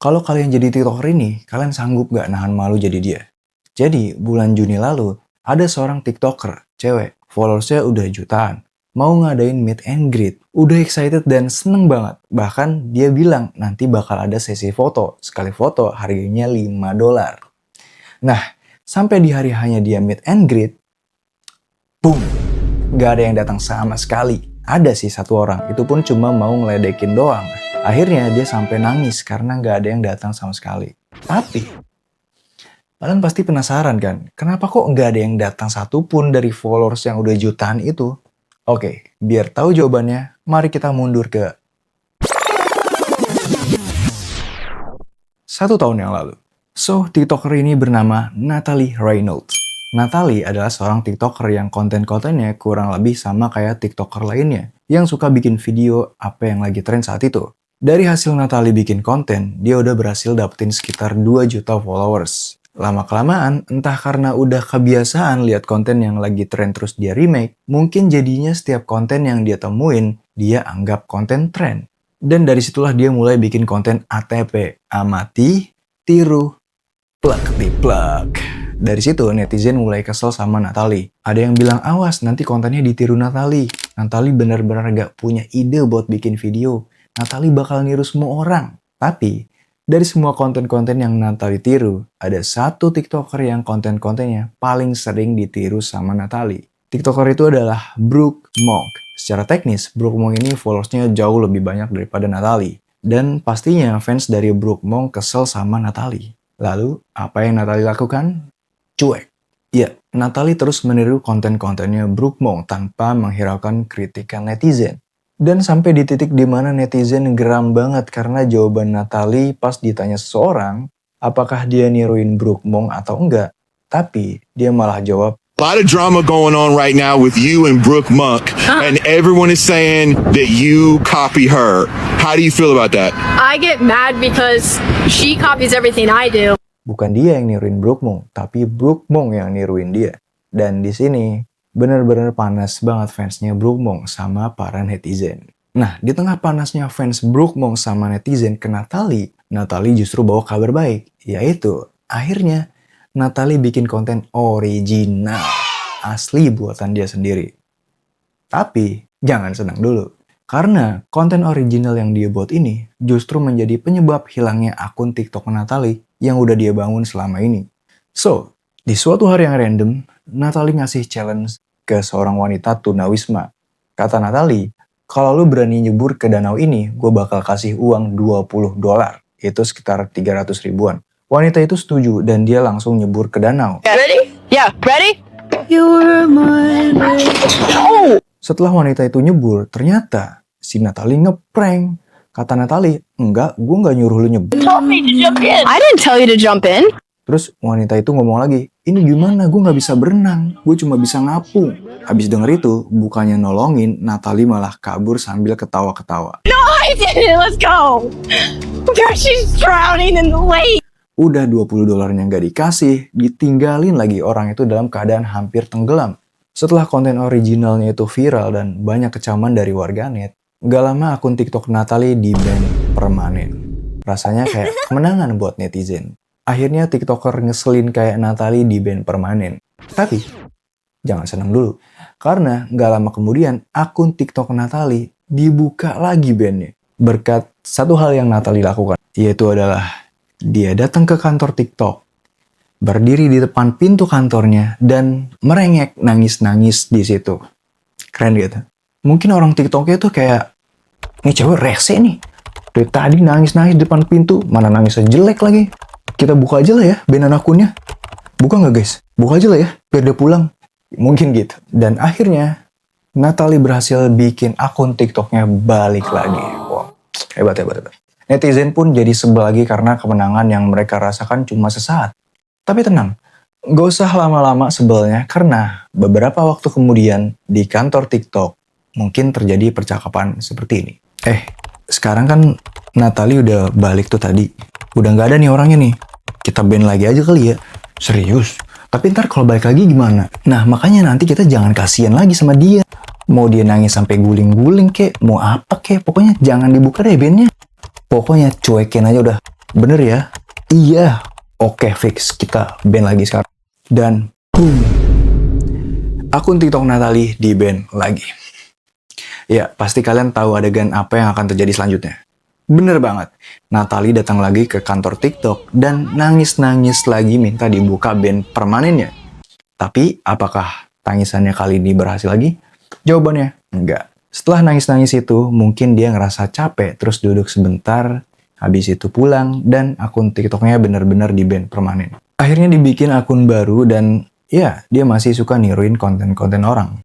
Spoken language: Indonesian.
Kalau kalian jadi TikToker ini, kalian sanggup gak nahan malu jadi dia? Jadi, bulan Juni lalu, ada seorang TikToker, cewek, followersnya udah jutaan. Mau ngadain meet and greet. Udah excited dan seneng banget. Bahkan dia bilang nanti bakal ada sesi foto. Sekali foto harganya $5. Nah, sampai di hari hanya dia meet and greet, boom! Gak ada yang datang sama sekali. Ada sih satu orang, itu pun cuma mau ngeledekin doang. Akhirnya dia sampai nangis karena gak ada yang datang sama sekali. Tapi, kalian pasti penasaran kan, kenapa kok gak ada yang datang satupun dari followers yang udah jutaan itu? Oke, biar tahu jawabannya, mari kita mundur ke 1 tahun yang lalu. So, TikToker ini bernama Natalie Reynolds. Natalie adalah seorang TikToker yang konten-kontennya kurang lebih sama kayak TikToker lainnya, yang suka bikin video apa yang lagi tren saat itu. Dari hasil Natalie bikin konten, dia udah berhasil dapetin sekitar 2 juta followers. Lama-kelamaan, entah karena udah kebiasaan lihat konten yang lagi tren terus dia remake, mungkin jadinya setiap konten yang dia temuin, dia anggap konten tren. Dan dari situlah dia mulai bikin konten ATP, amati, tiru, plak-di-plak. Dari situ netizen mulai kesel sama Natalie. Ada yang bilang, awas nanti kontennya ditiru Natalie. Natalie benar-benar gak punya ide buat bikin video. Natalie bakal niru semua orang. Tapi, dari semua konten-konten yang Natalie tiru, ada satu TikToker yang konten-kontennya paling sering ditiru sama Natalie. TikToker itu adalah Brooke Monk. Secara teknis, Brooke Monk ini followersnya jauh lebih banyak daripada Natalie. Dan pastinya fans dari Brooke Monk kesel sama Natalie. Lalu, apa yang Natalie lakukan? Cuek. Ya, Natalie terus meniru konten-kontennya Brooke Monk tanpa menghiraukan kritikan netizen. Dan sampai di titik dimana netizen geram banget karena jawaban Natalie pas ditanya seseorang apakah dia niruin Brooke Monk atau enggak. Tapi dia malah jawab, a lot of drama going on right now with you and Brooke Monk, and everyone is saying that you copy her. How do you feel about that? I get mad because she copies everything I do. Bukan dia yang niruin Brooke Monk, tapi Brooke Monk yang niruin dia. Dan di sini bener-bener panas banget fansnya Brooke Monk sama para netizen. Nah, di tengah panasnya fans Brooke Monk sama netizen ke Natalie, Natalie justru bawa kabar baik, yaitu akhirnya Natalie bikin konten original, asli buatan dia sendiri. Tapi, jangan senang dulu. Karena konten original yang dia buat ini justru menjadi penyebab hilangnya akun TikTok Natalie yang udah dia bangun selama ini. So, di suatu hari yang random, Natalie ngasih challenge ke seorang wanita tunawisma. Kata Natalie, kalau lu berani nyebur ke danau ini, gue bakal kasih uang $20. Itu sekitar 300 ribuan. Wanita itu setuju dan dia langsung nyebur ke danau. Ready? Yeah, ready? Setelah wanita itu nyebur, ternyata si Natalie ngeprank. Kata Natalie, enggak, gue nggak nyuruh lu nyebur. I didn't tell you to jump in. Terus wanita itu ngomong lagi, ini gimana, gue gak bisa berenang, gue cuma bisa ngapung. Habis denger itu, bukannya nolongin, Natalie malah kabur sambil ketawa-ketawa. No, I didn't. Let's go. She's drowning in the lake. Udah $20-nya gak dikasih, ditinggalin lagi orang itu dalam keadaan hampir tenggelam. Setelah konten originalnya itu viral dan banyak kecaman dari warganet, gak lama akun TikTok Natalie di-ban permanen. Rasanya kayak kemenangan buat netizen. Akhirnya TikToker ngeselin kayak Natalie di-ban permanen. Tapi, jangan senang dulu. Karena gak lama kemudian, akun TikTok Natalie dibuka lagi ban-nya. Berkat satu hal yang Natalie lakukan, yaitu adalah dia datang ke kantor TikTok, berdiri di depan pintu kantornya, dan merengek nangis-nangis di situ. Keren gitu. Mungkin orang TikToknya tuh kayak, ini cewek rese nih. Dari tadi nangis-nangis di depan pintu, mana nangisnya jelek lagi. Kita buka aja lah ya ban akunnya. Buka nggak guys? Buka aja lah ya, biar dia pulang. Mungkin gitu. Dan akhirnya, Natalie berhasil bikin akun TikToknya balik lagi. Wow, hebat. Netizen pun jadi sebel lagi karena kemenangan yang mereka rasakan cuma sesaat. Tapi tenang, gak usah lama-lama sebelnya karena beberapa waktu kemudian di kantor TikTok mungkin terjadi percakapan seperti ini. Sekarang kan Natalie udah balik tuh tadi. Udah gak ada nih orangnya nih. Kita ban lagi aja kali ya. Serius. Tapi ntar kalau balik lagi gimana? Nah makanya nanti kita jangan kasihan lagi sama dia. Mau dia nangis sampai guling-guling kek, mau apa kek, pokoknya jangan dibuka deh bandnya. Pokoknya cuekin aja udah. Bener ya? Iya. Oke, fix. Kita ban lagi sekarang. Dan boom. Akun TikTok Natalie di-ban lagi. Ya, pasti kalian tahu adegan apa yang akan terjadi selanjutnya. Bener banget. Natalie datang lagi ke kantor TikTok dan nangis-nangis lagi minta dibuka ban permanennya. Tapi, apakah tangisannya kali ini berhasil lagi? Jawabannya, enggak. Setelah nangis-nangis itu, mungkin dia ngerasa capek, terus duduk sebentar, habis itu pulang, dan akun TikToknya bener-bener di-ban permanen. Akhirnya dibikin akun baru dan ya, dia masih suka niruin konten-konten orang.